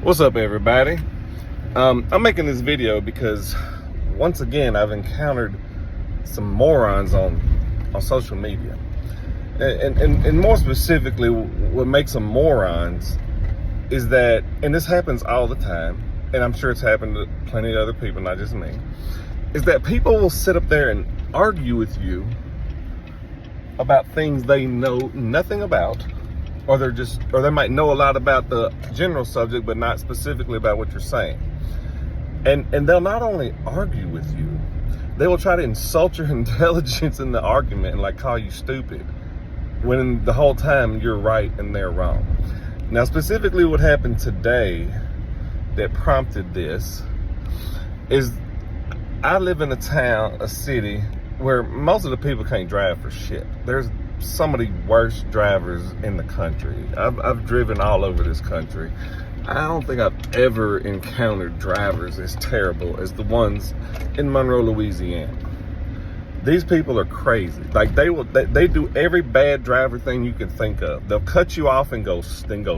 What's up, everybody? I'm making this video because once again I've encountered some morons on social media, and more specifically, what makes them morons is that, and this happens all the time, and I'm sure it's happened to plenty of other people, not just me, is that people will sit up there and argue with you about things they know nothing about, or they might know a lot about the general subject, but not specifically about what you're saying. And they'll not only argue with you, they will try to insult your intelligence in the argument and call you stupid, when the whole time you're right and they're wrong. Now, specifically what happened today that prompted this is I live in a city where most of the people can't drive for shit. There's some of the worst drivers in the country. I've driven all over this country. I don't think I've ever encountered drivers as terrible as the ones in Monroe, Louisiana. These people are crazy. They do every bad driver thing you can think of. They'll cut you off and go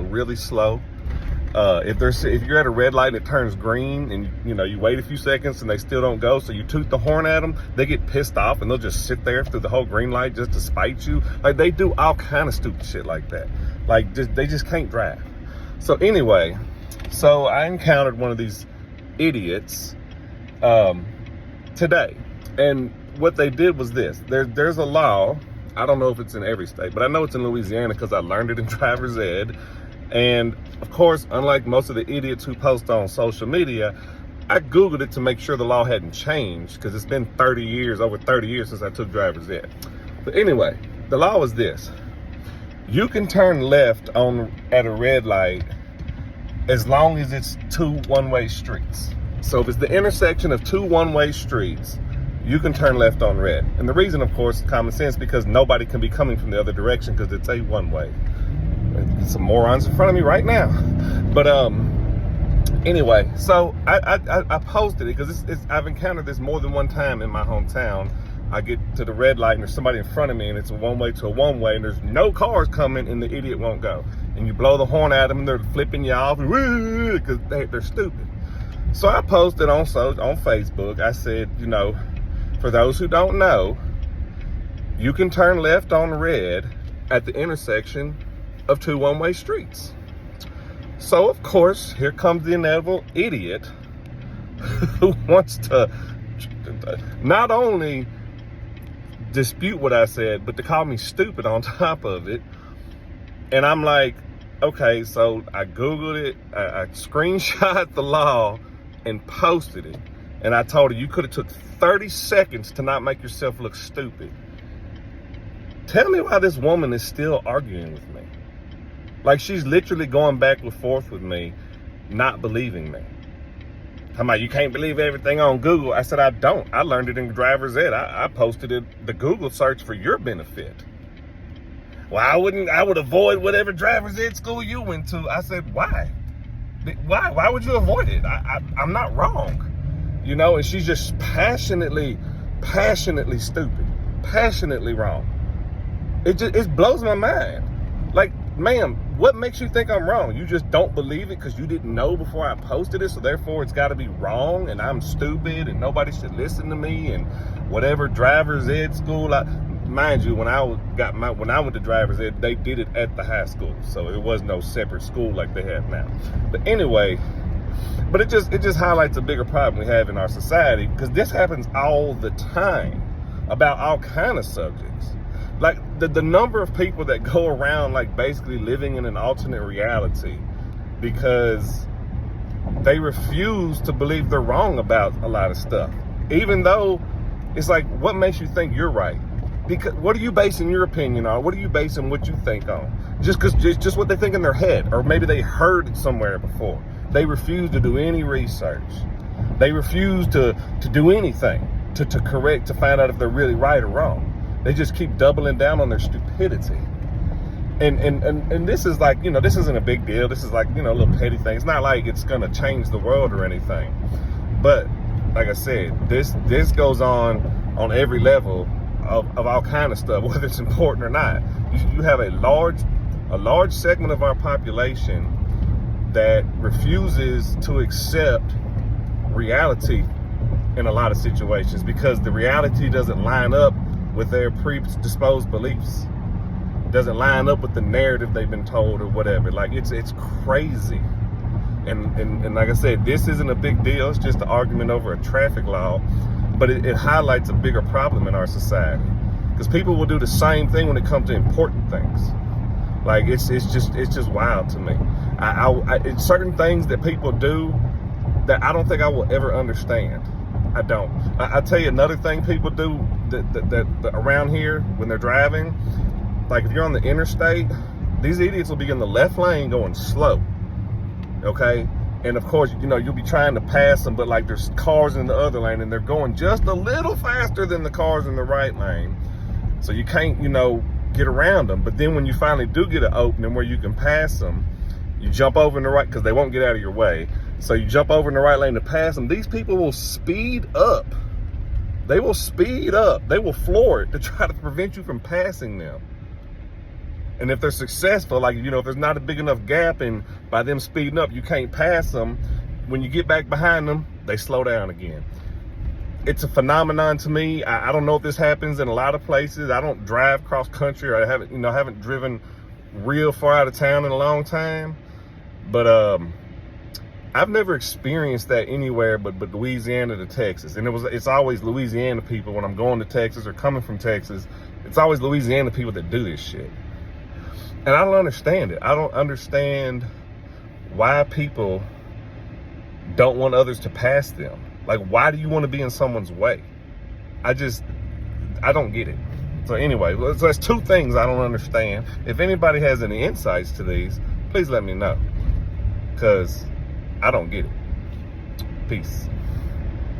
really slow. If you're at a red light and it turns green and you wait a few seconds and they still don't go, so you toot the horn at them, they get pissed off and they'll just sit there through the whole green light just to spite you. They do all kind of stupid shit like that. They just can't drive. So anyway, I encountered one of these idiots today, and what they did was this. There's a law. I don't know if it's in every state, but I know it's in Louisiana because I learned it in driver's ed. And of course, unlike most of the idiots who post on social media, I Googled it to make sure the law hadn't changed, because it's been over 30 years since I took driver's ed. But anyway, the law is this. You can turn left at a red light as long as it's two one-way streets. So if it's the intersection of two one-way streets, you can turn left on red. And the reason, of course, is common sense, because nobody can be coming from the other direction because it's a one-way. Some morons in front of me right now. But anyway, so I posted it because I've encountered this more than one time in my hometown. I get to the red light and there's somebody in front of me and it's a one-way to a one-way and there's no cars coming and the idiot won't go. And you blow the horn at them and they're flipping you off because they're stupid. So I posted on Facebook, I said, for those who don't know, you can turn left on red at the intersection of two one-way streets. So of course, here comes the inevitable idiot who wants to not only dispute what I said, but to call me stupid on top of it. And I'm like, okay, so I Googled it, I screenshot the law and posted it. And I told her, you could have took 30 seconds to not make yourself look stupid. Tell me why this woman is still arguing with me. She's literally going back and forth with me, not believing me. I'm like, you can't believe everything on Google. I said, I don't. I learned it in driver's ed. I posted it, the Google search, for your benefit. Well, I would avoid whatever driver's ed school you went to. I said, why? Why would you avoid it? I'm not wrong. And she's just passionately stupid, passionately wrong. It blows my mind. Ma'am, what makes you think I'm wrong? You just don't believe it because you didn't know before I posted it, so therefore it's got to be wrong and I'm stupid and nobody should listen to me and whatever driver's ed school. Mind you, when I went to driver's ed, they did it at the high school, so it was no separate school like they have now. But anyway, it just highlights a bigger problem we have in our society, because this happens all the time about all kind of subjects. The number of people that go around basically living in an alternate reality because they refuse to believe they're wrong about a lot of stuff. Even though it's what makes you think you're right? Because what are you basing your opinion on? What are you basing what you think on? Just what they think in their head, or maybe they heard it somewhere before. They refuse to do any research. They refuse to do anything to find out if they're really right or wrong. They just keep doubling down on their stupidity. And this is this isn't a big deal. This is a little petty thing. It's not like it's gonna change the world or anything. But like I said, this goes on every level of all kind of stuff, whether it's important or not. You have a large segment of our population that refuses to accept reality in a lot of situations because the reality doesn't line up with their predisposed beliefs. It doesn't line up with the narrative they've been told or whatever. Like, it's crazy. And like I said, this isn't a big deal. It's just an argument over a traffic law, but it highlights a bigger problem in our society because people will do the same thing when it comes to important things. Like, it's just wild to me. It's certain things that people do that I don't think I will ever understand. I don't. I'll tell you another thing people do that around here when they're driving. Like, if you're on the interstate, these idiots will be in the left lane going slow. Okay? And of course, you know, you'll be trying to pass them, but like there's cars in the other lane and they're going just a little faster than the cars in the right lane. So you can't, you know, get around them. But then when you finally do get an opening where you can pass them, you jump over in the right, because they won't get out of your way. So you jump over in the right lane to pass them. These people will speed up. They will speed up. They will floor it to try to prevent you from passing them. And if they're successful, like, you know, if there's not a big enough gap and by them speeding up, you can't pass them, when you get back behind them, they slow down again. It's a phenomenon to me. I don't know if this happens in a lot of places. I don't drive cross country, or I haven't driven real far out of town in a long time. But I've never experienced that anywhere but Louisiana to Texas. And it's always Louisiana people when I'm going to Texas or coming from Texas. It's always Louisiana people that do this shit. And I don't understand it. I don't understand why people don't want others to pass them. Like, why do you want to be in someone's way? I don't get it. So anyway, so that's two things I don't understand. If anybody has any insights to these, please let me know, because I don't get it. Peace.